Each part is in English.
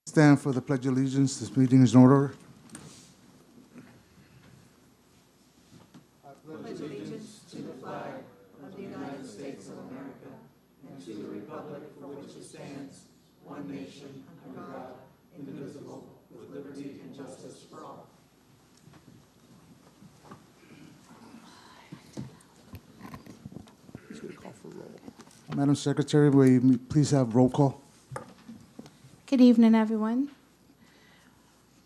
Stand for the Pledge of Allegiance. This meeting is in order. Madam Secretary, will you please have roll call? Good evening, everyone.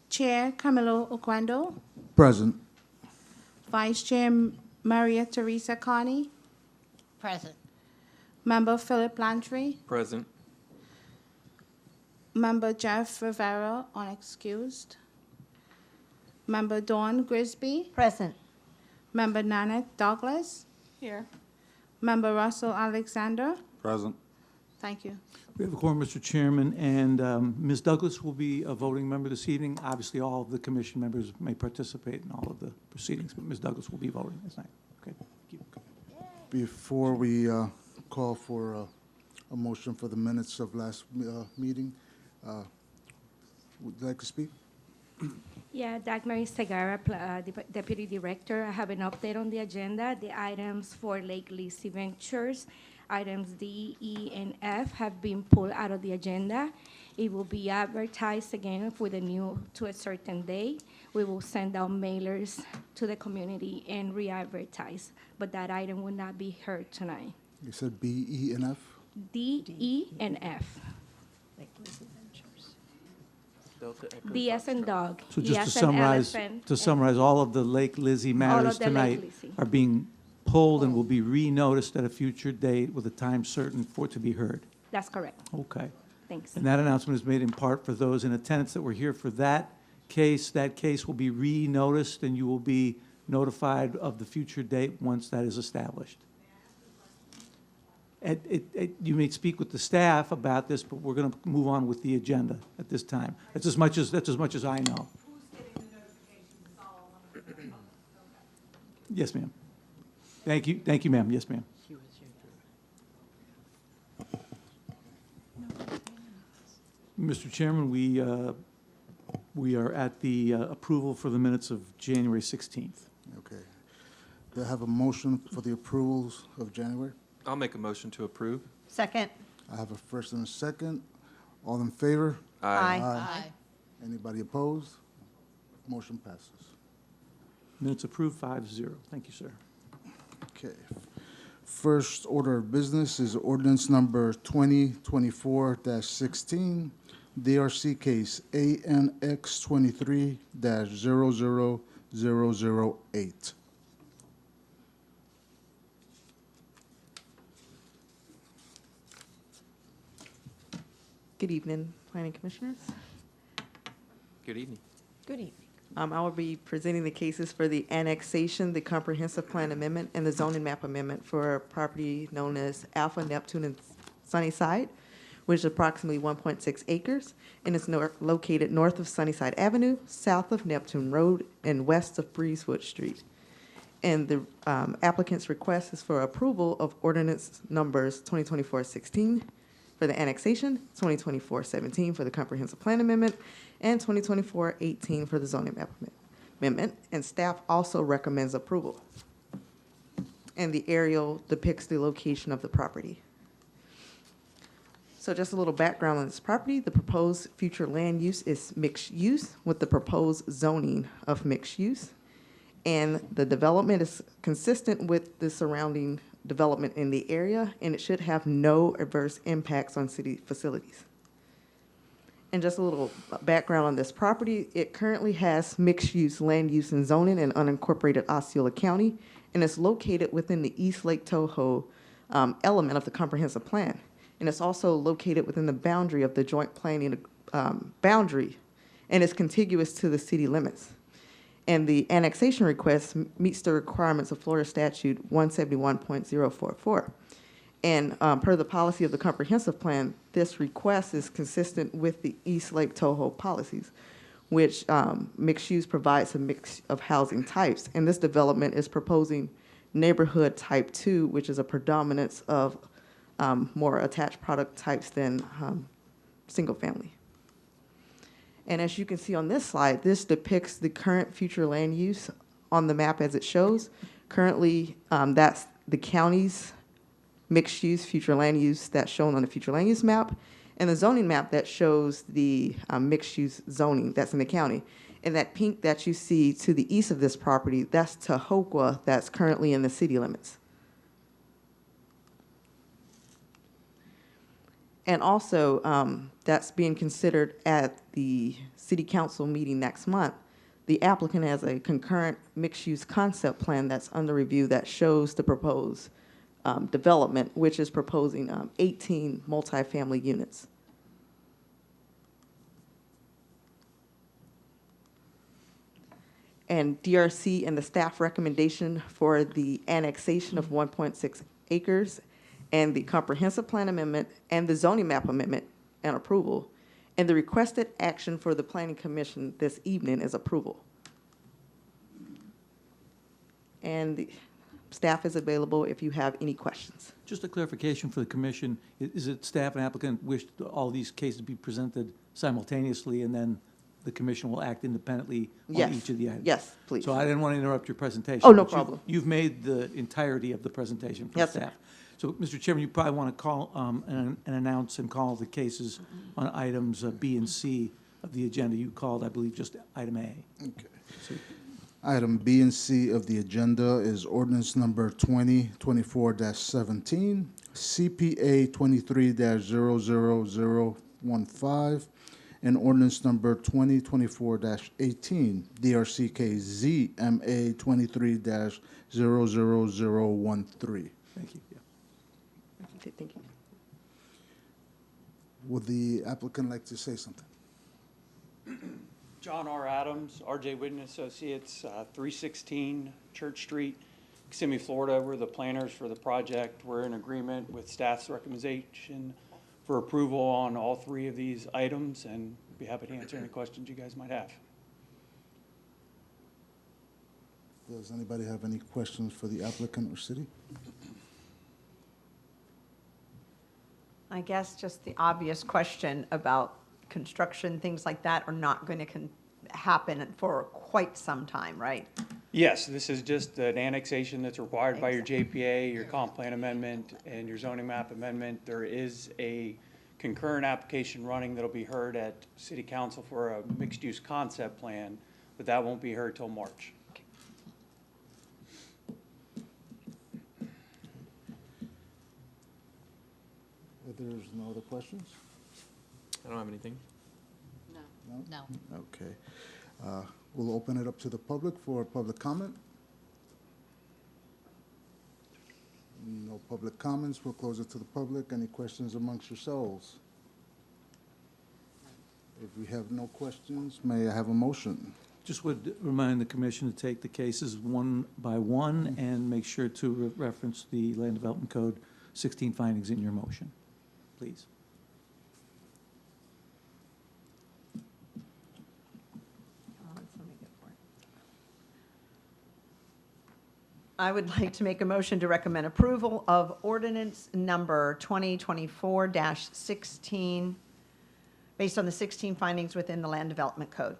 Chair Camilo Oquendo, Present. Vice Chair Maria Teresa Carney, Present. Member Philip Lantry, Present. Member Jeff Rivera, unexcused, Member Dawn Grisby, Present. Member Nanette Douglas, Here. Member Russell Alexander. Present. Thank you. We have a quorum, Mr. Chairman, and Ms. Douglas will be a voting member this evening. Obviously, all of the commission members may participate in all of the proceedings, but Ms. Douglas will be voting this night. Okay, thank you. Before we call for a motion for the minutes of last meeting, would you like to speak? Yeah, Dagmary Segarra, Deputy Director. I have an update on the agenda. The items for Lake Lizzie Ventures, items D, E, and F have been pulled out of the agenda. It will be advertised again to a certain day. We will send out mailers to the community and re-advertise, but that item will not be heard tonight. You said B, E, and F? D, E, and F. D as in dog. So E just as to in summarize, elephant, all of the Lake Lizzie matters the Lake tonight Lizzie. are being pulled and will be re-noticed at a future date with a time certain for it to be heard. That's correct. Okay. Thanks. And that announcement is made in part for those in attendance that were here for that case. That case will be re-noticed, and you will be notified of the future date once that is established. You may speak with the staff about this, but we're going to move on with the agenda at this time. That's as much as I know. Yes, ma'am. Thank you, ma'am. Yes, ma'am. Mr. Chairman, we are at the approval for the minutes of January 16th. Okay. Do I have a motion for the approvals of January? I'll make a motion to approve. Second. I have a first and a second. All in favor? Aye. Anybody opposed? Motion passes. Minutes approved, 5-0. Thank you, sir. Okay. First order of business is ordinance number 2024-16, DRC case ANX 23-00008. Good evening, Planning Commissioners. Good evening. Good evening. I will be presenting the cases for the annexation, the comprehensive plan amendment, and the zoning map amendment for a property known as Alpha Neptune and Sunnyside, which is approximately 1.6 acres, and it's located north of Sunnyside Avenue, south of Neptune Road, and west of Breezewood Street. And the applicant's request is for approval of ordinance numbers 2024-16 for the annexation, 2024-17 for the comprehensive plan amendment, and 2024-18 for the zoning map amendment. And staff also recommends approval. And the aerial depicts the location of the property. So just a little background on this property. The proposed future land use is mixed use with the proposed zoning of mixed use. And the development is consistent with the surrounding development in the area, and it should have no adverse impacts on city facilities. And just a little background on this property, it currently has mixed-use land use and zoning in unincorporated Osceola County, and it's located within the East Lake Toho element of the comprehensive plan. And it's also located within the boundary of the joint planning boundary, and it's contiguous to the city limits. And the annexation request meets the requirements of Florida Statute 171.044. And per the policy of the comprehensive plan, this request is consistent with the East Lake Toho policies, which mixed use provides a mix of housing types. And this development is proposing neighborhood type 2, which is a predominance of more attached product types than single family. And as you can see on this slide, this depicts the current future land use on the map as it shows. Currently, that's the county's mixed-use future land use that's shown on the future land use map, and the zoning map that shows the mixed-use zoning that's in the county. And that pink that you see to the east of this property, that's Tahokwa, that's currently in the city limits. And also, that's being considered at the city council meeting next month. The applicant has a concurrent mixed-use concept plan that's under review that shows the proposed development, which is proposing 18 multifamily units. And DRC and the staff recommendation for the annexation of 1.6 acres and the comprehensive plan amendment and the zoning map amendment and approval. And the requested action for the planning commission this evening is approval. And the staff is available if you have any questions. Just a clarification for the commission, is it staff and applicant wish all these cases to be presented simultaneously, and then the commission will act independently on Yes. each of the items? Yes, please. So I didn't want to interrupt your presentation. Oh, no but problem. You've made the entirety of the presentation from Yes, sir. staff. So, Mr. Chairman, you probably want to call and announce and call the cases on items B and C of the agenda. You called, I believe, just item A. Okay. So- Item B and C of the agenda is ordinance number 2024-17, CPA 23-00015, and ordinance number 2024-18, DRCK ZMA 23-00013. Thank you. Yeah. Thank you. Would the applicant like to say something? John R. Adams, RJ Whitten Associates, 316 Church Street, Kissimmee, Florida. We're the planners for the project. We're in agreement with staff's recommendation for approval on all three of these items, and be happy to answer any questions you guys might have. Does anybody have any questions for the applicant or city? I guess just the obvious question about construction, things like that are not going to happen for quite some time, right? Yes, this is just an annexation that's required by your JPA, your comp plan amendment, and your zoning map amendment. There is a concurrent application running that'll be heard at city council for a mixed-use concept plan, but that won't be heard till March. If there's no other questions? I don't have anything. No. Okay. We'll open it up to the public for public comment. No public comments. We'll close it to the public. Any questions amongst yourselves? If we have no questions, may I have a motion? Just would remind the commission to take the cases one by one and make sure to reference the Land Development Code 16 findings in your motion, please. I would like to make a motion to recommend approval of ordinance number 2024-16, based on the 16 findings within the Land Development Code.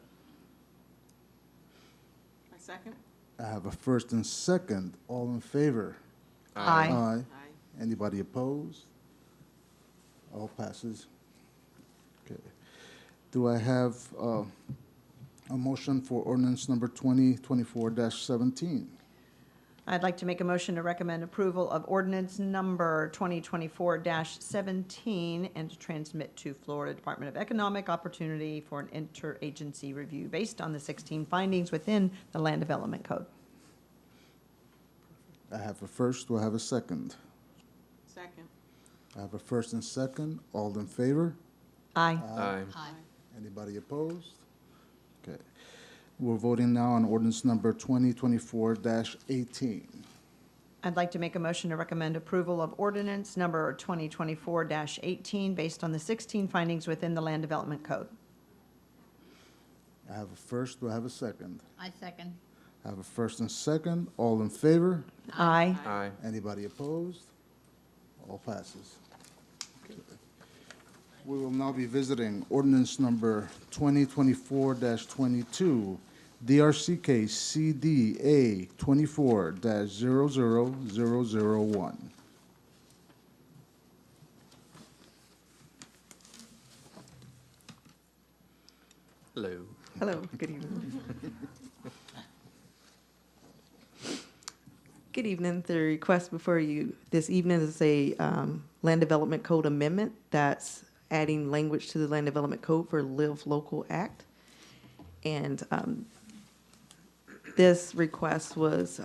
My second? I have a first and second. All in favor? Aye. Aye. Anybody opposed? All passes. Okay. Do I have a motion for ordinance number 2024-17? I'd like to make a motion to recommend approval of ordinance number 2024-17 and to transmit to Florida Department of Economic Opportunity for an interagency review based on the 16 findings within the Land Development Code. I have a first. Do I have a second? Second. I have a first and second. All in favor? Aye. Aye. Anybody opposed? Okay. We're voting now on ordinance number 2024-18. I'd like to make a motion to recommend approval of ordinance number 2024-18 based on the 16 findings within the Land Development Code. I have a first. Do I have a second? I second. I have a first and second. All in favor? Aye. Aye. Anybody opposed? All passes. Okay. We will now be visiting ordinance number 2024-22, DRC case CDA 24-00001. Hello. Hello, good evening. Good evening. The request before you this evening is a Land Development Code amendment that's adding language to the Land Development Code for Live Local Act. And this request was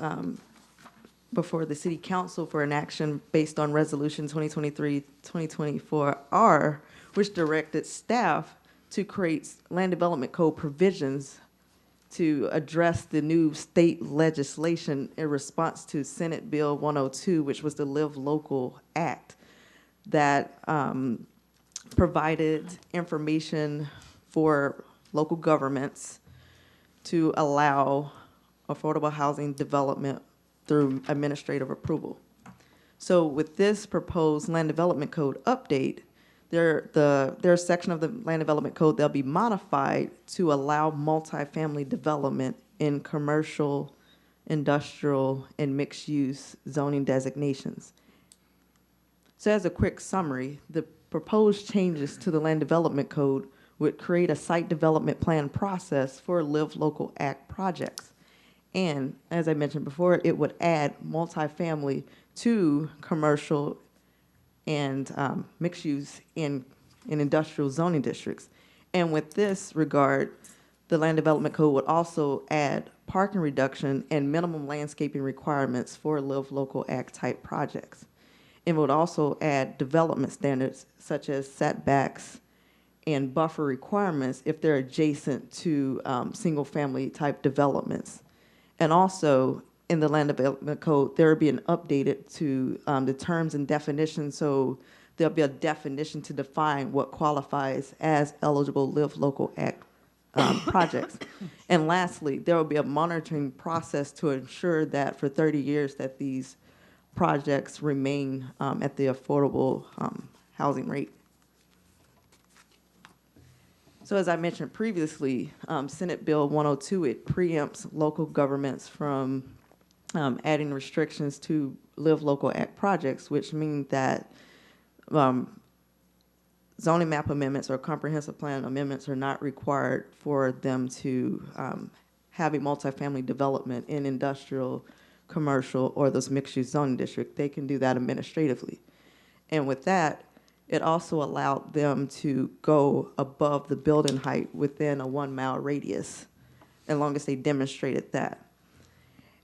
before the City Council for an action based on Resolution 2023-2024R, which directed staff to create Land Development Code provisions to address the new state legislation in response to Senate Bill 102, which was the Live Local Act, that provided information for local governments to allow affordable housing development through administrative approval. So with this proposed Land Development Code update, there's a section of the Land Development Code that'll be modified to allow multifamily development in commercial, industrial, and mixed-use zoning designations. So as a quick summary, the proposed changes to the Land Development Code would create a site development plan process for Live Local Act projects. And as I mentioned before, it would add multifamily to commercial and mixed use in industrial zoning districts. And with this regard, the Land Development Code would also add parking reduction and minimum landscaping requirements for Live Local Act type projects. It would also add development standards such as setbacks and buffer requirements if they're adjacent to single family type developments. And also, in the Land Development Code, there will be an updated to the terms and definitions. So there'll be a definition to define what qualifies as eligible Live Local Act projects. And lastly, there will be a monitoring process to ensure that for 30 years that these projects remain at the affordable housing rate. So as I mentioned previously, Senate Bill 102, it preempts local governments from adding restrictions to Live Local Act projects, which mean that zoning map amendments or comprehensive plan amendments are not required for them to have a multifamily development in industrial, commercial, or those mixed-use zoning district. They can do that administratively. And with that, it also allowed them to go above the building height within a 1 mile radius, as long as they demonstrated that.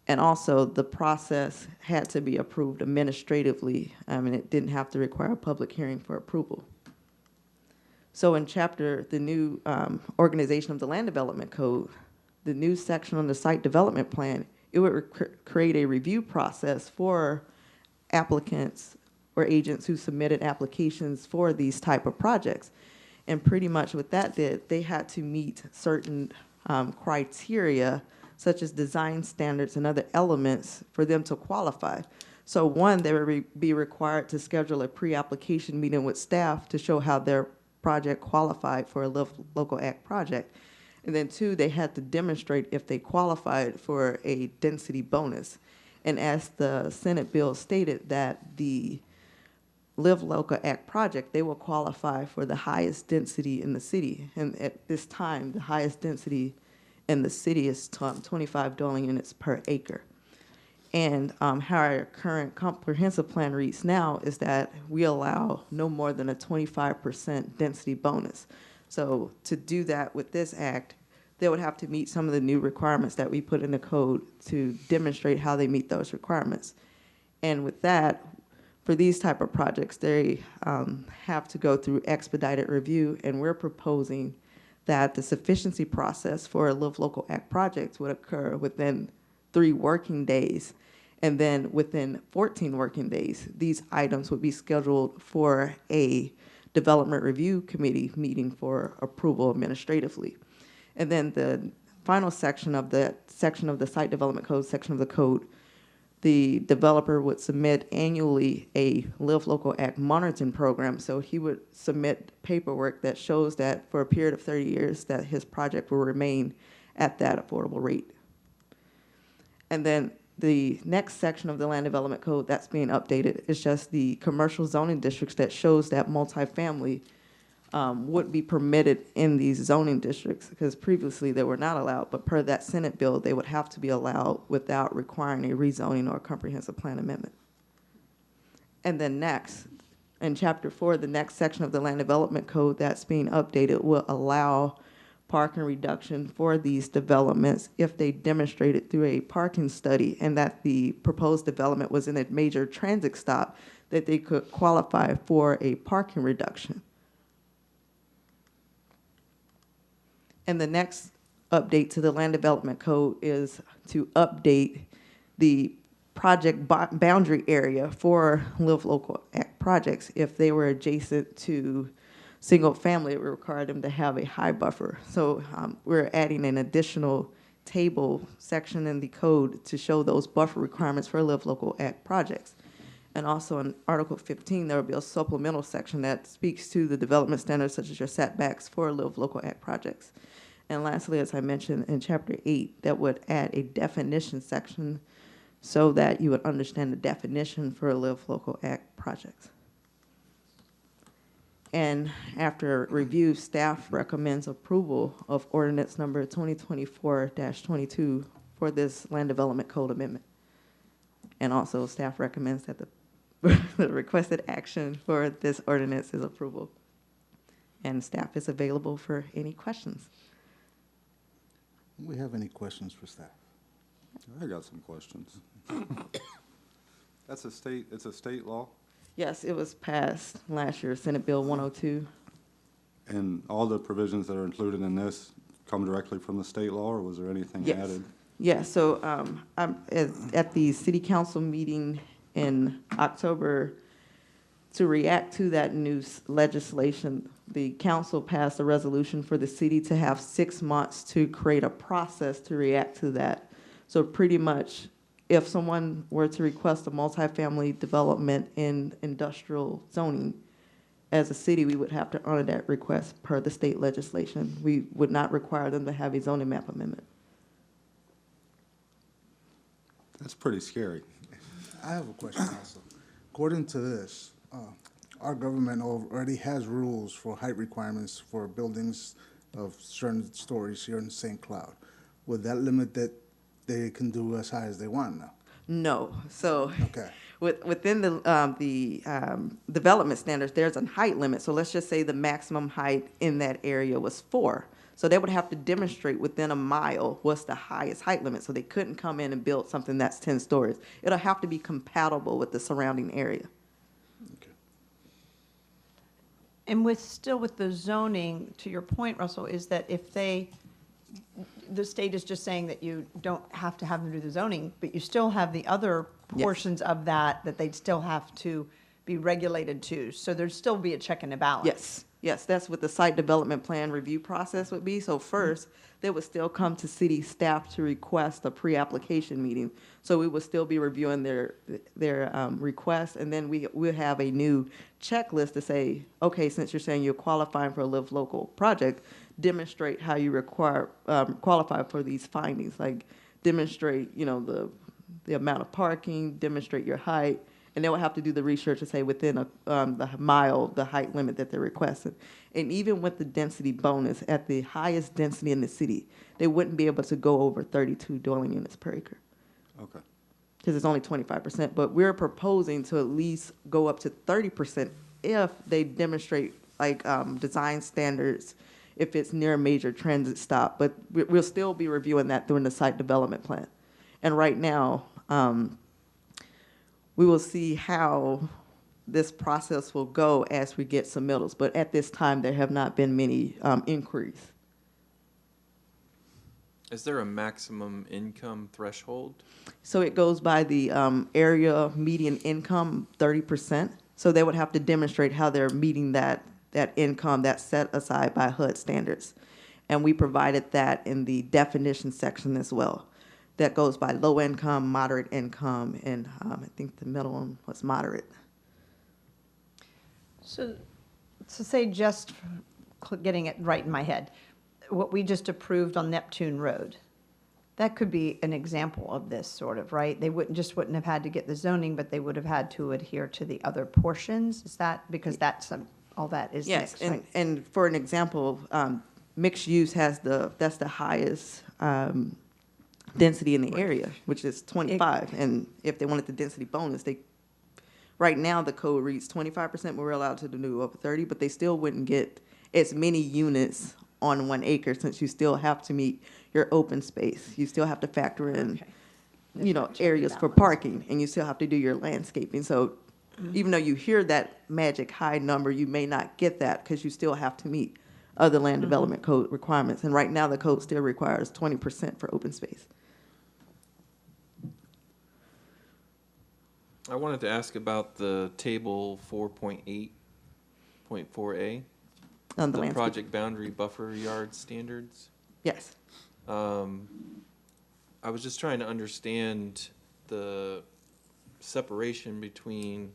And also, the process had to be approved administratively. And it didn't have to require a public hearing for approval. So in the new organization of the Land Development Code, the new section on the site development plan, it would create a review process for applicants or agents who submitted applications for these type of projects. And pretty much what that did, they had to meet certain criteria, such as design standards and other elements for them to qualify. So one, they would be required to schedule a pre-application meeting with staff to show how their project qualified for a Live Local Act project. And then two, they had to demonstrate if they qualified for a density bonus. And as the Senate bill stated, that the Live Local Act project, they will qualify for the highest density in the city. And at this time, the highest density in the city is 25 dwelling units per acre. And how our current comprehensive plan reads now is that we allow no more than a 25% density bonus. So to do that with this act, they would have to meet some of the new requirements that we put in the code to demonstrate how they meet those requirements. And with that, for these type of projects, they have to go through expedited review, and we're proposing that the sufficiency process for a Live Local Act project would occur within 3 working days. And then within 14 working days, these items would be scheduled for a development review committee meeting for approval administratively. And then the final section of the site development code, section of the code, the developer would submit annually a Live Local Act monitoring program. So he would submit paperwork that shows that for a period of 30 years that his project will remain at that affordable rate. And then the next section of the Land Development Code that's being updated is just the commercial zoning districts that shows that multifamily would be permitted in these zoning districts, because previously they were not allowed, but per that Senate bill, they would have to be allowed without requiring a rezoning or a comprehensive plan amendment. And then next, in Chapter 4, the next section of the Land Development Code that's being updated will allow parking reduction for these developments if they demonstrated through a parking study and that the proposed development was in a major transit stop, that they could qualify for a parking reduction. And the next update to the Land Development Code is to update the project boundary area for Live Local Act projects. If they were adjacent to single family, it would require them to have a high buffer. So we're adding an additional table section in the code to show those buffer requirements for Live Local Act projects. And also in Article 15, there will be a supplemental section that speaks to the development standards such as your setbacks for Live Local Act projects. And lastly, as I mentioned in Chapter 8, that would add a definition section so that you would understand the definition for Live Local Act projects. And after review, staff recommends approval of ordinance number 2024-22 for this Land Development Code amendment. And also, staff recommends that the requested action for this ordinance is approval. And staff is available for any questions. Do we have any questions for staff? I got some questions. It's a state law, Yes, it was passed last year, Senate Bill 102. and all the provisions that are included in this come directly from the state law, or was there anything Yes. added? Yeah, so I'm at the city council meeting in October, to react to that new legislation, the council passed a resolution for the city to have 6 months to create a process to react to that. So pretty much, if someone were to request a multifamily development in industrial zoning, as a city, we would have to honor that request per the state legislation. We would not require them to have a zoning map amendment. That's pretty scary. I have a question also. According to this, our government already has rules for height requirements for buildings of certain stories here in St. Cloud. Would that limit that they can do as high as they want now? No, so Okay. within the development standards, there's a height limit. So let's just say the maximum height in that area was 4. So they would have to demonstrate within a mile what's the highest height limit. So they couldn't come in and build something that's 10 stories. It'll have to be compatible with the surrounding area. Okay. And still with the zoning, to your point, Russell, is that if the state is just saying that you don't have to have them do the zoning, but you still have the other Yes. portions of that they'd still have to be regulated to. So there'd still be a check and a balance. Yes, that's what the site development plan review process would be. So first, they would still come to city staff to request a pre-application meeting. So we would still be reviewing their request, and then we'll have a new checklist to say, okay, since you're saying you're qualifying for a Live Local project, demonstrate how you qualify for these findings, like demonstrate, the amount of parking, demonstrate your height, and they will have to do the research to say within the mile, the height limit that they're requesting. And even with the density bonus, at the highest density in the city, they wouldn't be able to go over 32 dwelling units per acre, Okay. because it's only 25%. But we're proposing to at least go up to 30% if they demonstrate design standards, if it's near a major transit stop. But we'll still be reviewing that during the site development plan. And right now, we will see how this process will go as we get submittals. But at this time, there have not been many inquiries. Is there a maximum income threshold? So it goes by the area median income, 30%. So they would have to demonstrate how they're meeting that income that's set aside by HUD standards. And we provided that in the definition section as well. that goes by low income, moderate income, and I think the middle one was moderate. So say just getting it right in my head, what we just approved on Neptune Road, that could be an example of this sort of, right? They wouldn't have had to get the zoning, but they would have had to adhere to the other portions? Is that, because that's, all that is Yes, mixed, right? and for an example, mixed use that's the highest density in the area, which is 25. And if they wanted the density bonus, right now the code reads 25%, but we're allowed to do over 30, but they still wouldn't get as many units on 1 acre, since you still have to meet your open space. You still have to factor in, Okay. areas for parking, and you still have to do your landscaping. So even though you hear that magic high number, you may not get that because you still have to meet other land development code requirements. And right now, the code still requires 20% for open space. I wanted to ask about the table 4.8.4A, On the the landscape. project boundary buffer yard standards. Yes. I was just trying to understand the separation between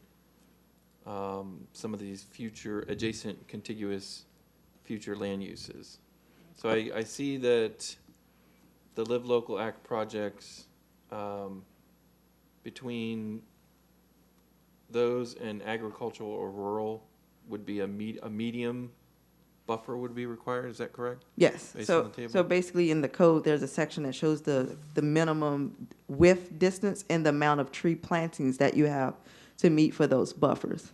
some of these future adjacent contiguous future land uses. So I see that the Live Local Act projects, between those and agricultural or rural would be a medium buffer would be required, is that correct? Yes. Based on the So, table? so basically in the code, there's a section that shows the minimum width distance and the amount of tree plantings that you have to meet for those buffers.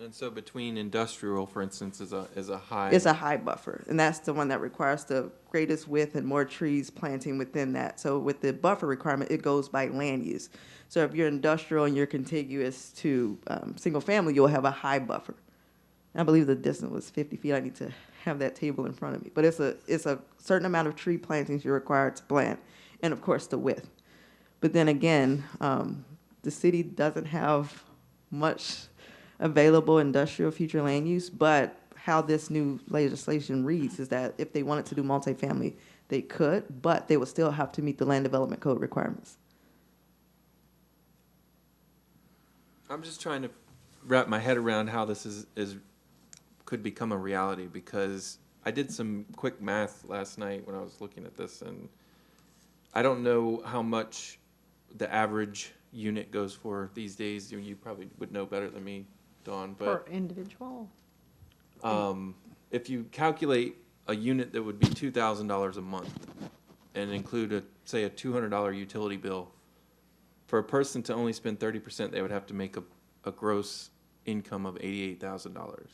And so between industrial, for instance, is a high. It's a high buffer, and that's the one that requires the greatest width and more trees planting within that. So with the buffer requirement, it goes by land use. So if you're industrial and you're contiguous to single family, you'll have a high buffer. I believe the distance was 50 feet. I need to have that table in front of me. But it's a certain amount of tree plantings you're required to plant, and of course the width. But then again, the city doesn't have much available industrial future land use, but how this new legislation reads is that if they wanted to do multifamily, they could, but they would still have to meet the land development code requirements. I'm just trying to wrap my head around how this could become a reality, because I did some quick math last night when I was looking at this, and I don't know how much the average unit goes for these days. You probably would know better than me, Dawn, Per but individual? if you calculate a unit that would be $2,000 a month and include say a $200 utility bill, for a person to only spend 30%, they would have to make a gross income of $88,000.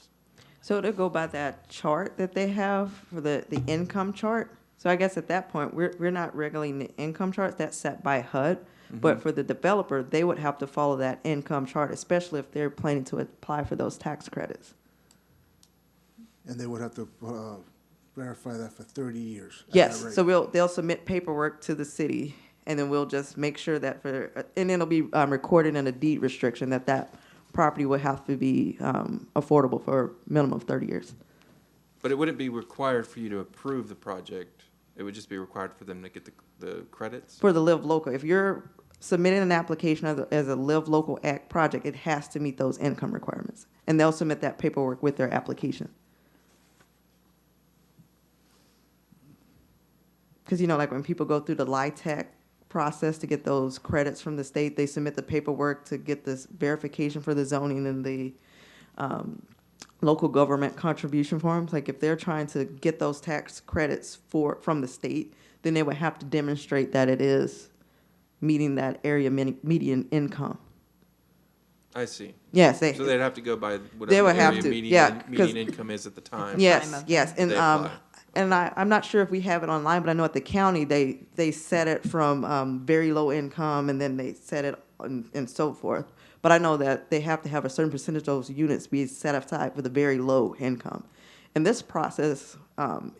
So to go by that chart that they have for the income chart, so I guess at that point, we're not regulating the income charts, that's set by HUD. But for the developer, they would have to follow that income chart, especially if they're planning to apply for those tax credits. And they would have to verify that for 30 years. at that Yes, rate. so they'll submit paperwork to the city, and then we'll just make sure that and then it'll be recorded in a deed restriction that property would have to be affordable for a minimum of 30 years. But it wouldn't be required for you to approve the project. It would just be required for them to get the credits? For the Live Local, if you're submitting an application as a Live Local Act project, it has to meet those income requirements. And they'll submit that paperwork with their application. Because, like when people go through the LIHTC process to get those credits from the state, they submit the paperwork to get this verification for the zoning and the local government contribution forms. Like if they're trying to get those tax credits from the state, then they would have to demonstrate that it is meeting that area median income. I see. Yes, So they'd have to go by They whatever would the have area to, median, yeah, 'cause- median income is at the time. Yes, Time of- yes, and They apply. I'm not sure if we have it online, but I know at the county they set it from very low income, and then they set it and so forth. But I know that they have to have a certain percentage of those units be set aside for the very low income, and this process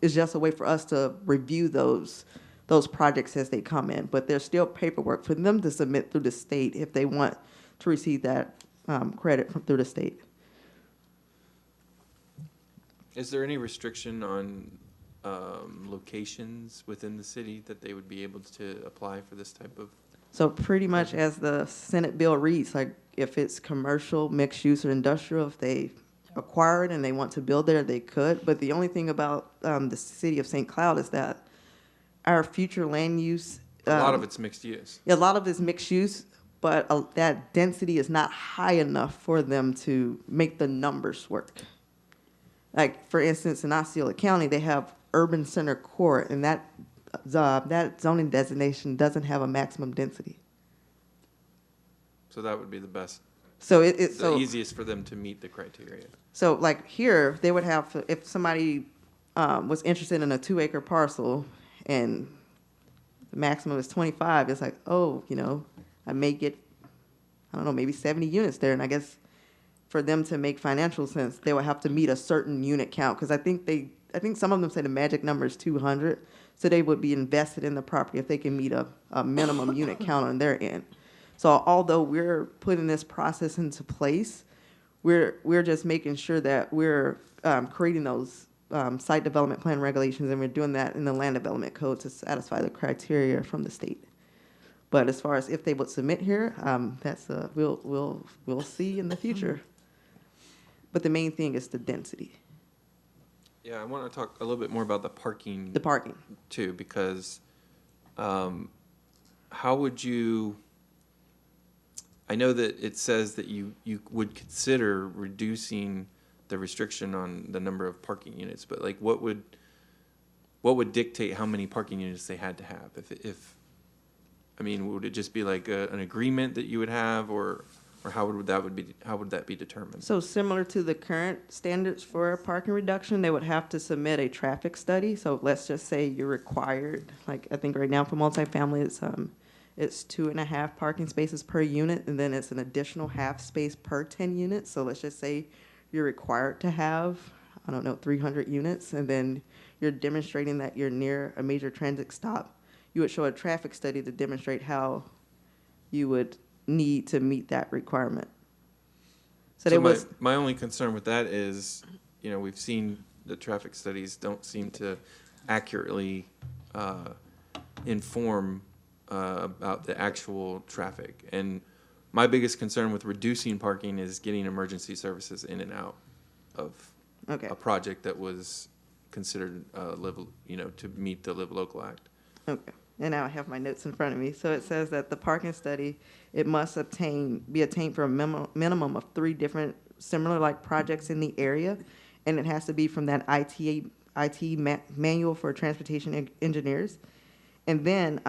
is just a way for us to review those projects as they come in. But there's still paperwork for them to submit through the state if they want to receive that credit through the state. Is there any restriction on locations within the city that they would be able to apply for this type of? So pretty much as the Senate bill reads, like if it's commercial, mixed use, or industrial, if they acquire it and they want to build there, they could. But the only thing about the city of St. Cloud is that our future land use. A lot of it's mixed use. A lot of it's mixed use, but that density is not high enough for them to make the numbers work. Like, for instance, in Osceola County, they have urban center core, and that zoning designation doesn't have a maximum density. So that would be the best, So it's the so easiest for them to meet the criteria. so like here they would have, if somebody was interested in a 2-acre parcel and the maximum is 25, it's like, oh, I may get, I don't know, maybe 70 units there, and I guess for them to make financial sense, they would have to meet a certain unit count, because I think some of them say the magic number is 200, so they would be invested in the property if they can meet a minimum unit count on their end. So although we're putting this process into place, we're just making sure that we're creating those site development plan regulations, and we're doing that in the land development code to satisfy the criteria from the state. But as far as if they would submit here, that's we'll see in the future. But the main thing is the density. Yeah, I want to talk a little bit more about the parking. The parking. Too, because how would you, I know that it says that you would consider reducing the restriction on the number of parking units, but like what would dictate how many parking units they had to have? If I mean, would it just be like an agreement that you would have, or how would that be determined? So similar to the current standards for parking reduction, they would have to submit a traffic study. So let's just say you're required, like I think right now for multifamily, it's 2.5 parking spaces per unit, and then it's an additional half space per 10 units. So let's just say you're required to have, 300 units, and then you're demonstrating that you're near a major transit stop. You would show a traffic study to demonstrate how you would need to meet that requirement. So my only concern with that is, we've seen the traffic studies don't seem to accurately inform about the actual traffic. And my biggest concern with reducing parking is getting emergency services in and out of a project that was considered to meet the Live Local Act. Okay. And now I have my notes in front of me. So it says that the parking study, it must be obtained for a minimum of 3 different similar-like projects in the area, and it has to be from that IT manual for transportation engineers. And then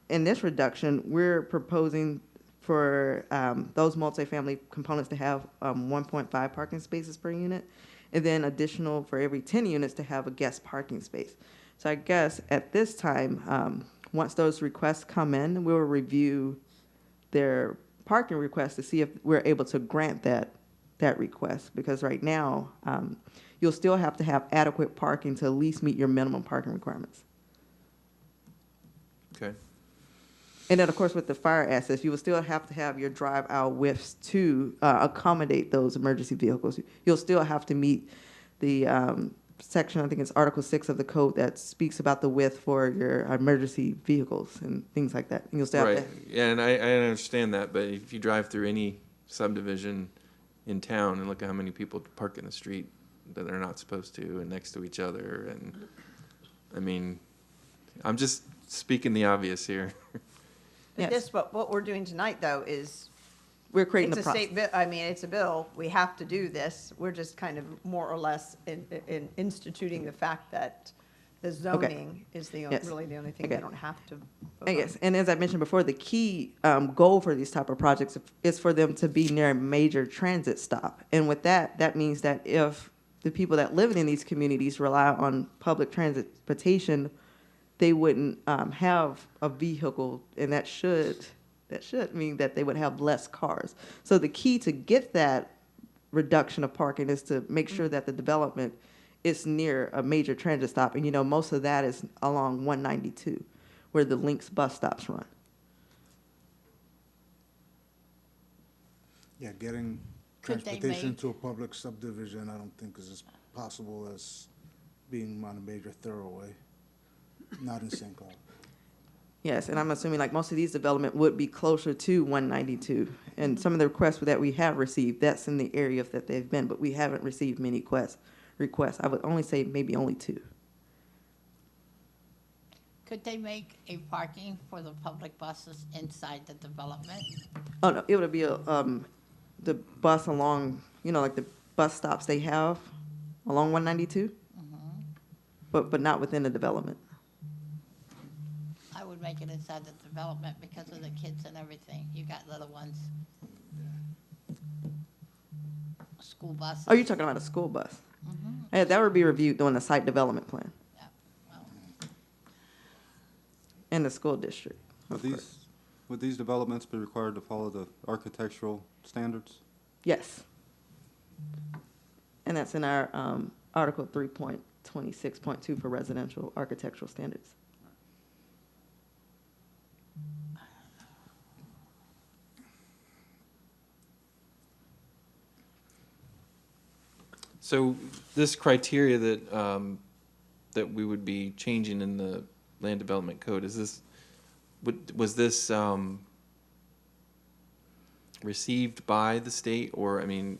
in this reduction, we're proposing for those multifamily components to have 1.5 parking spaces per unit, and then additional for every 10 units to have a guest parking space. So I guess at this time, once those requests come in, we'll review their parking requests to see if we're able to grant that request. Because right now, you'll still have to have adequate parking to at least meet your minimum parking requirements. Okay. And then, of course, with the fire access, you will still have to have your drive aisle widths to accommodate those emergency vehicles. You'll still have to meet the section, I think it's Article 6 of the code, that speaks about the width for your emergency vehicles and things like that. And you'll still have to. Yeah, and I understand that, but if you drive through any subdivision in town and look at how many people park in the street that they're not supposed to and next to each other, and I mean, I'm just speaking the obvious here. Yes. What we're doing tonight, though, is We're creating it's the a process. state bill. I mean, it's a bill. We have to do this. We're just kind of more or less in instituting the fact that the zoning is Yes. really the only thing Okay. we don't have to. Yes, and as I mentioned before, the key goal for these type of projects is for them to be near a major transit stop. And with that, that means that if the people that live in these communities rely on public transportation, they wouldn't have a vehicle, and that should mean that they would have less cars. So the key to get that reduction of parking is to make sure that the development is near a major transit stop. And most of that is along 192, where the Lynx bus stops run. Yeah, getting Could they transportation make- to a public subdivision, I don't think is as possible as being on a major thoroughway, not in St. Cloud. Yes, and I'm assuming like most of these development would be closer to 192. And some of the requests that we have received, that's in the area that they've been, but we haven't received many requests. I would only say maybe only 2. Could they make a parking for the public buses inside the development? Oh, no, it would be the bus along, like the bus stops they have along 192, but not within the development. I would make it inside the development because of the kids and everything. You got little ones. School buses. Oh, you're talking about a school bus? Yeah, that would be reviewed during the site development plan Yeah, well, in the school district. Would these developments be required to follow the architectural standards? Yes. And that's in our Article 3.26.2 for residential architectural standards. So this criteria that we would be changing in the land development code, was this received by the state, or, I mean,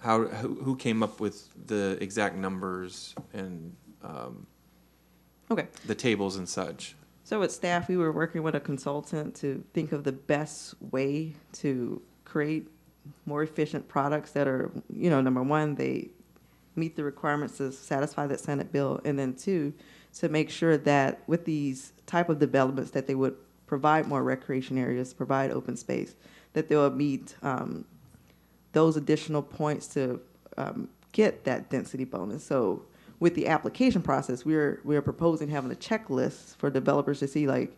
who came up with the exact numbers and Okay. the tables and such? So with staff, we were working with a consultant to think of the best way to create more efficient products that are, number one, they meet the requirements to satisfy that Senate bill, and then 2, to make sure that with these type of developments that they would provide more recreation areas, provide open space, that they will meet those additional points to get that density bonus. So with the application process, we're proposing having a checklist for developers to see, like,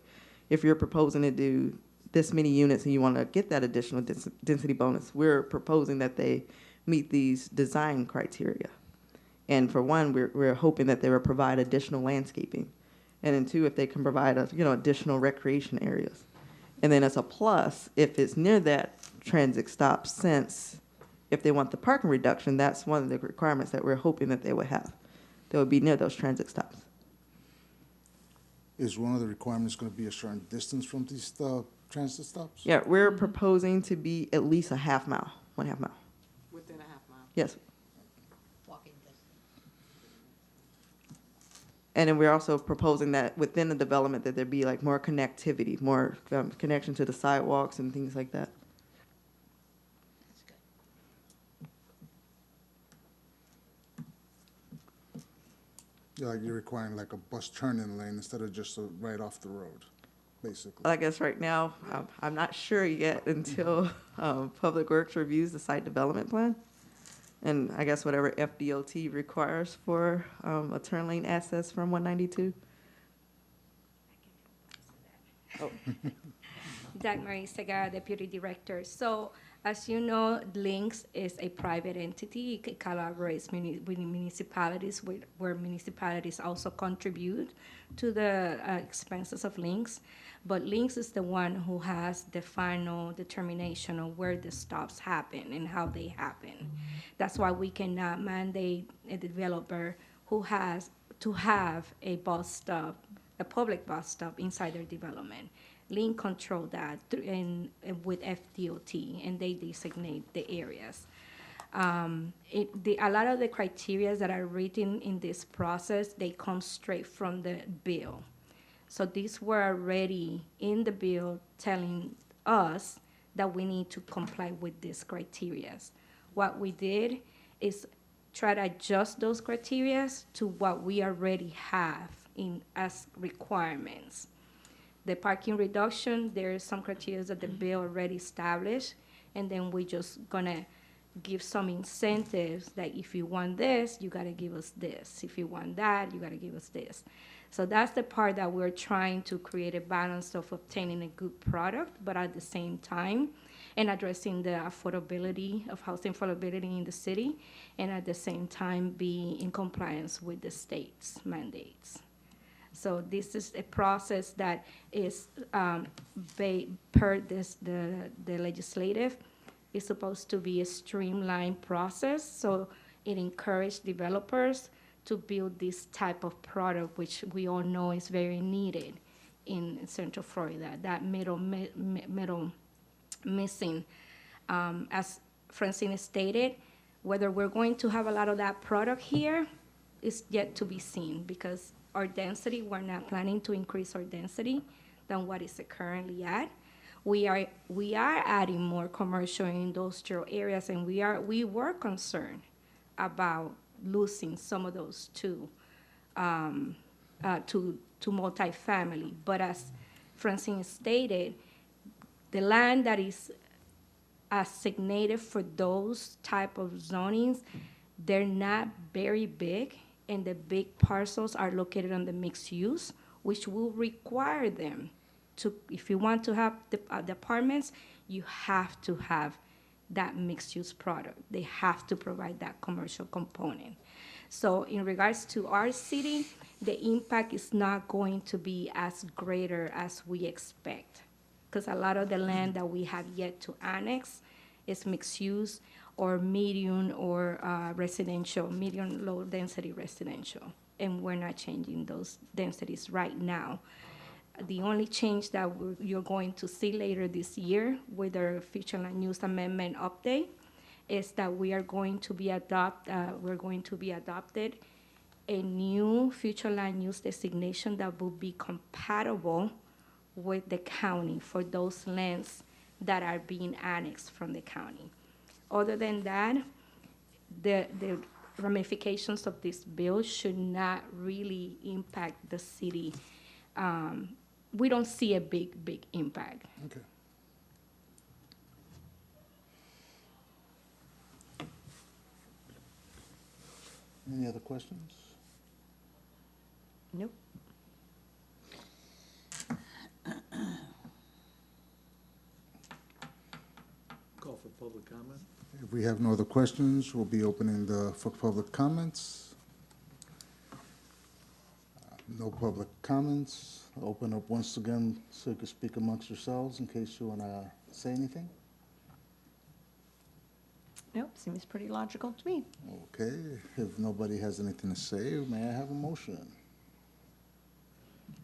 if you're proposing to do this many units and you want to get that additional density bonus, we're proposing that they meet these design criteria. And for one, we're hoping that they will provide additional landscaping. And then 2, if they can provide additional recreation areas. And then as a plus, if it's near that transit stop, since if they want the parking reduction, that's one of the requirements that we're hoping that they would have. They would be near those transit stops. Is one of the requirements going to be a certain distance from these transit stops? Yeah, we're proposing to be at least 1/2 mile, 1/2 mile. Within a half mile. Yes. walking distance. And then we're also proposing that within the development that there be like more connectivity, more connection to the sidewalks and things like that. That's good. Yeah, like you're requiring like a bus turn-in lane instead of just right off the road, basically. I guess right now, I'm not sure yet until Public Works reviews the site development plan. And I guess whatever FDOT requires for a turn lane access from 192. Oh. Dagmar Segarra, Deputy Director. So, as you know, Links is a private entity. It collaborates with municipalities, where municipalities also contribute to the expenses of Links. But Links is the one who has the final determination of where the stops happen and how they happen. That's why we cannot mandate a developer who has to have a bus stop, a public bus stop inside their development. Link control that with FDOT, and they designate the areas. A lot of the criteria that are written in this process, they come straight from the bill. So these were already in the bill telling us that we need to comply with these criteria. What we did is try to adjust those criteria to what we already have as requirements. The parking reduction, there are some criteria that the bill already established, and then we just gonna give some incentives that if you want this, you gotta give us this. If you want that, you gotta give us this. So that's the part that we're trying to create a balance of obtaining a good product, but at the same time, and addressing the affordability of housing affordability in the city, and at the same time be in compliance with the state's mandates. So this is a process that is per the legislative. It's supposed to be a streamlined process, so it encourages developers to build this type of product, which we all know is very needed in Central Florida, that middle missing. As Francine stated, whether we're going to have a lot of that product here is yet to be seen, because our density, we're not planning to increase our density than what is currently at. We are adding more commercial and industrial areas, and we were concerned about losing some of those to multifamily. But as Francine stated, the land that is assignated for those type of zonings, they're not very big, and the big parcels are located on the mixed use, which will require them to, if you want to have the apartments, you have to have that mixed-use product. They have to provide that commercial component. So in regards to our city, the impact is not going to be as greater as we expect, because a lot of the land that we have yet to annex is mixed-use or medium or residential, medium low-density residential, and we're not changing those densities right now. The only change that you're going to see later this year with our future land use amendment update is that we are going to be adopted a new future land use designation that will be compatible with the county for those lands that are being annexed from the county. Other than that, the ramifications of this bill should not really impact the city. We don't see a big impact. Okay. Any other questions? Nope. Call for public comment. If we have no other questions, we'll be opening for public comments. No public comments. Open up once again so you can speak amongst yourselves in case you want to say anything. Nope, seems pretty logical to me. Okay, if nobody has anything to say, may I have a motion?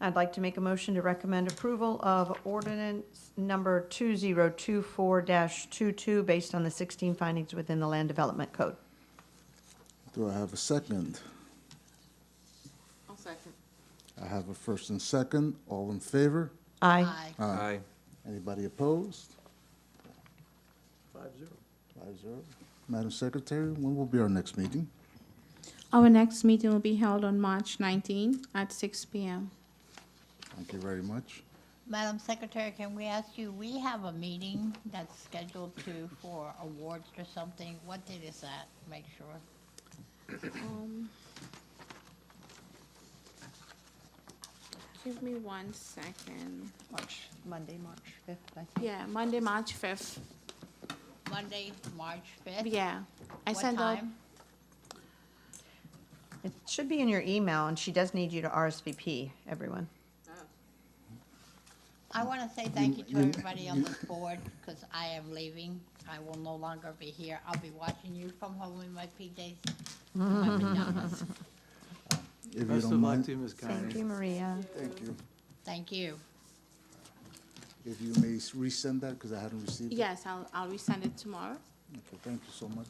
I'd like to make a motion to recommend approval of ordinance number 2024-22 based on the 16 findings within the Land Development Code. Do I have a second? I'll second. I have a first and second. All in favor? Aye. Aye. Anybody opposed? 5-0. 5-0. Madam Secretary, when will be our next meeting? Our next meeting will be held on March 19 at 6 p.m. Thank you very much. Madam Secretary, can we ask you, we have a meeting that's scheduled for awards or something. What date is that? Make sure. Give me 1 second. Monday, March 5th, I think. Yeah, Monday, March 5th. Monday, March 5th? Yeah. I What sent out. time? It should be in your email, and she does need you to RSVP, everyone. I want to say thank you to everybody on this board, because I am leaving. I will no longer be here. I'll be watching you from home in my PJs. in my pajamas. If you Best don't of luck mind. to you, Ms. Thank Connie. you, Maria. Thank you. Thank you. If you may resend that, because I hadn't received it. Yes, I'll resend it tomorrow. Okay, thank you so much.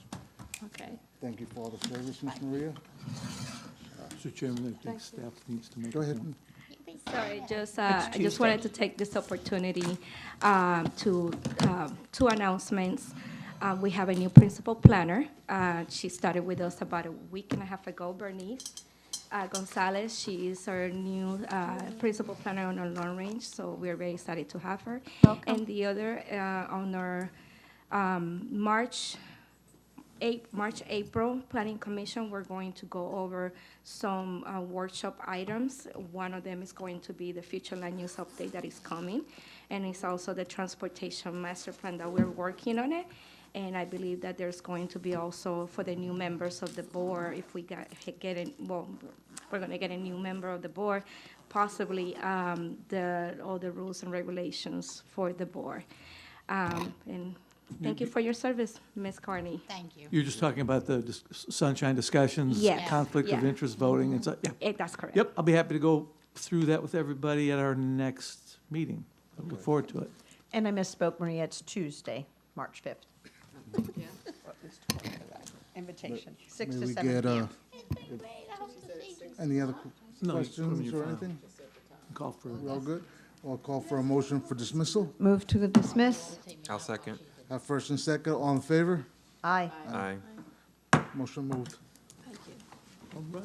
Okay. Thank you for all the service, Ms. Maria. Mr. Chairman, I think Thank you. staff needs to make. Go ahead. Sorry, I just Tuesday. wanted to take this opportunity to two announcements. We have a new principal planner. She started with us about a week and a half ago, Bernice Gonzalez. She is our new principal planner on our long range, so we're very excited to have her. Welcome. And the other on our March-April Planning Commission, we're going to go over some workshop items. One of them is going to be the future land use update that is coming, and it's also the transportation master plan that we're working on it. And I believe that there's going to be also for the new members of the board, if we we're going to get a new member of the board, possibly all the rules and regulations for the board. And Thank you for your service, Ms. Carney. Thank you. You're just talking about the sunshine discussions? Yes, Conflict of yeah. interest voting and so, yeah. That's correct. Yep, I'll be happy to go through that with everybody at our next meeting. I look forward to it. And I misspoke, Maria, it's Tuesday, March 5th. Yeah. Invitation, 6 May to we 7 get, p.m. any other No, you put 'em in questions your or file. anything? Call for, We all good? I'll call for a motion for dismissal. Move to dismiss. I'll second. Have first and second, all in favor? Aye. Aye. Motion moved. all right.